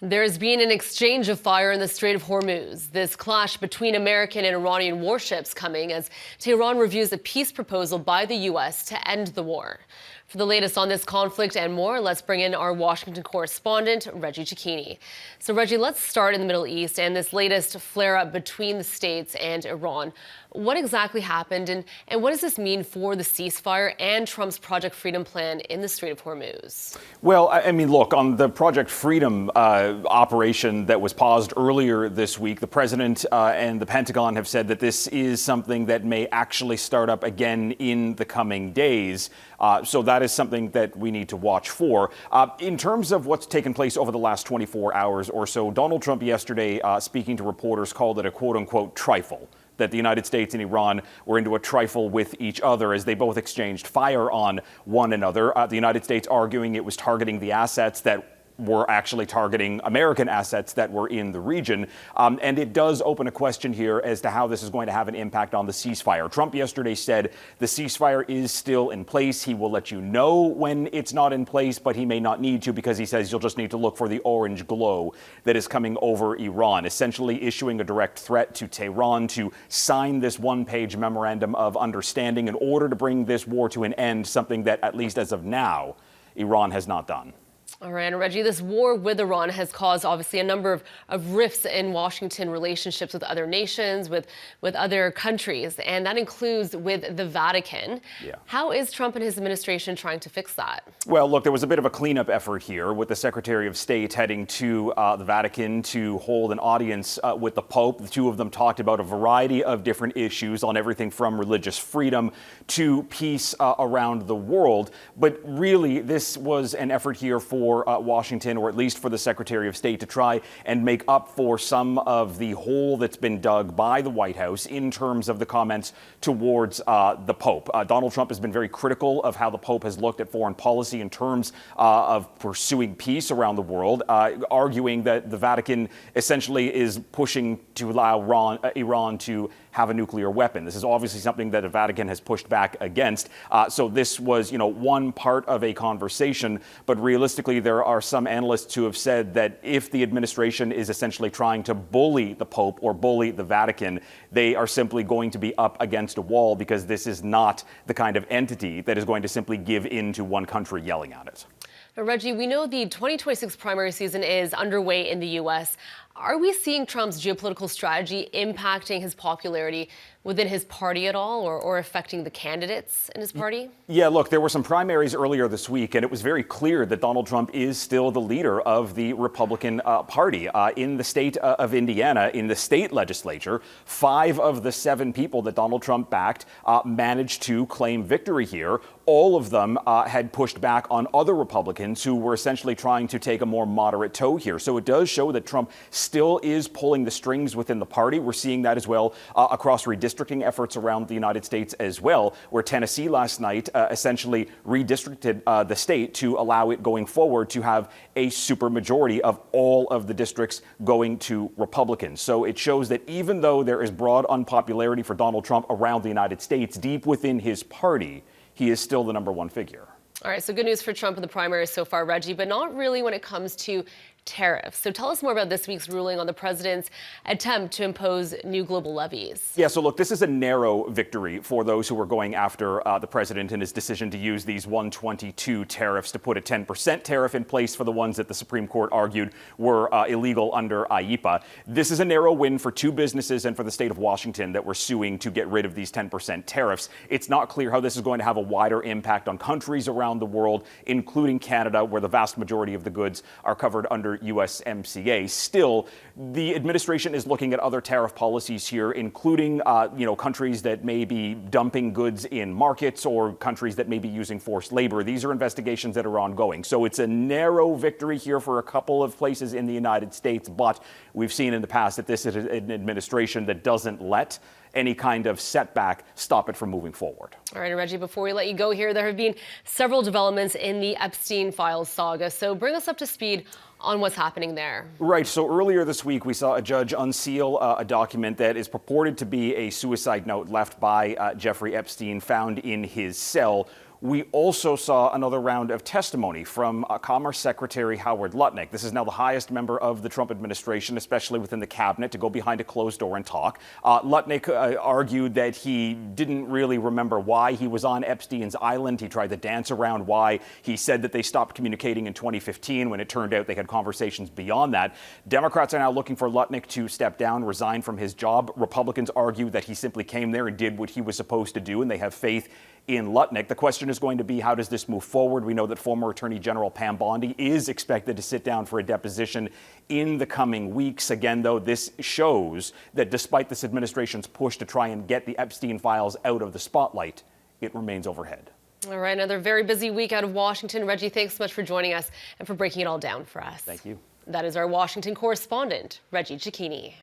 There's been an exchange of fire in the Strait of Hormuz. This clash between American and Iranian warships coming as Tehran reviews a peace proposal by the U.S. to end the war. For the latest on this conflict and more, let's bring in our Washington correspondent, Reggie Cecchini. So, Reggie, let's start in the Middle East and this latest flare-up between the States and Iran. What exactly happened, and what does this mean for the ceasefire and Trump's Project Freedom plan in the Strait of Hormuz? Well, I mean, look, on the Project Freedom operation that was paused earlier this week, the president and the Pentagon have said that this is something that may actually start up again in the coming days. So that is something that we need to watch for. In terms of what's taken place over the last 24 hours or so, Donald Trump yesterday, speaking to reporters, called it a quote-unquote trifle, that the United States and Iran were into a trifle with each other as they both exchanged fire on one another. The United States arguing it was targeting the assets that were actually targeting American assets that were in the region. And it does open a question here as to how this is going to have an impact on the ceasefire. Trump yesterday said the ceasefire is still in place. He will let you know when it's not in place, but he may not need to, because he says you'll just need to look for the orange glow that is coming over Iran, essentially issuing a direct threat to Tehran to sign this one-page memorandum of understanding in order to bring this war to an end, something that, at least as of now, Iran has not done. All right, and Reggie, this war with Iran has caused obviously a number of rifts in Washington relationships with other nations, with other countries, and that includes with the Vatican. Yeah. How is Trump and his administration trying to fix that? Well, look, there was a bit of a cleanup effort here with the Secretary of State heading to the Vatican to hold an audience with the Pope. The two of them talked about a variety of different issues on everything from religious freedom to peace around the world. But really, this was an effort here for Washington, or at least for the Secretary of State, to try and make up for some of the hole that's been dug by the White House in terms of the comments towards the Pope. Donald Trump has been very critical of how the Pope has looked at foreign policy in terms of pursuing peace around the world, arguing that the Vatican essentially is pushing to allow Iran to have a nuclear weapon. This is obviously something that the Vatican has pushed back against. So this was, one part of a conversation, but realistically, there are some analysts who have said that if the administration is essentially trying to bully the Pope or bully the Vatican, they are simply going to be up against a wall, because this is not the kind of entity that is going to simply give in to one country yelling at it. Now, Reggie, we know the 2026 primary season is underway in the U.S. Are we seeing Trump's geopolitical strategy impacting his popularity within his party at all, or affecting the candidates in his party? Yeah, look, there were some primaries earlier this week, and it was very clear that Donald Trump is still the leader of the Republican Party. In the state of Indiana, in the state legislature, 5 of the 7 people that Donald Trump backed managed to claim victory here. All of them had pushed back on other Republicans who were essentially trying to take a more moderate toe here. So it does show that Trump still is pulling the strings within the party. We're seeing that as well across redistricting efforts around the United States as well, where Tennessee last night essentially redistricted the state to allow it going forward to have a supermajority of all of the districts going to Republicans. So it shows that even though there is broad unpopularity for Donald Trump around the United States, deep within his party, he is still the #1 figure. All right, so good news for Trump in the primaries so far, Reggie, but not really when it comes to tariffs. So tell us more about this week's ruling on the president's attempt to impose new global levies. Yeah, so look, this is a narrow victory for those who were going after the president in his decision to use these 122 tariffs to put a 10% tariff in place for the ones that the Supreme Court argued were illegal under IEEPA. This is a narrow win for 2 businesses and for the state of Washington that were suing to get rid of these 10% tariffs. It's not clear how this is going to have a wider impact on countries around the world, including Canada, where the vast majority of the goods are covered under USMCA. Still, the administration is looking at other tariff policies here, including, countries that may be dumping goods in markets or countries that may be using forced labor. These are investigations that are ongoing. So it's a narrow victory here for a couple of places in the United States, but we've seen in the past that this is an administration that doesn't let any kind of setback stop it from moving forward. All right, and Reggie, before we let you go here, there have been several developments in the Epstein files saga. So bring us up to speed on what's happening there. Right. So earlier this week, we saw a judge unseal a document that is purported to be a suicide note left by Jeffrey Epstein found in his cell, We also saw another round of testimony from Commerce Secretary Howard Lutnick. This is now the highest member of the Trump administration, especially within the cabinet, to go behind a closed door and talk. Lutnick argued that he didn't really remember why he was on Epstein's island. He tried to dance around why he said that they stopped communicating in 2015 when it turned out they had conversations beyond that. Democrats are now looking for Lutnick to step down, resign from his job. Republicans argue that he simply came there and did what he was supposed to do, and they have faith in Lutnick. The question is going to be, how does this move forward? We know that former Attorney General Pam Bondi is expected to sit down for a deposition in the coming weeks. Again, though, this shows that despite this administration's push to try and get the Epstein files out of the spotlight, it remains overhead. All right, another very busy week out of Washington. Reggie, thanks so much for joining us and for breaking it all down for us. Thank you. That is our Washington correspondent, Reggie Cecchini.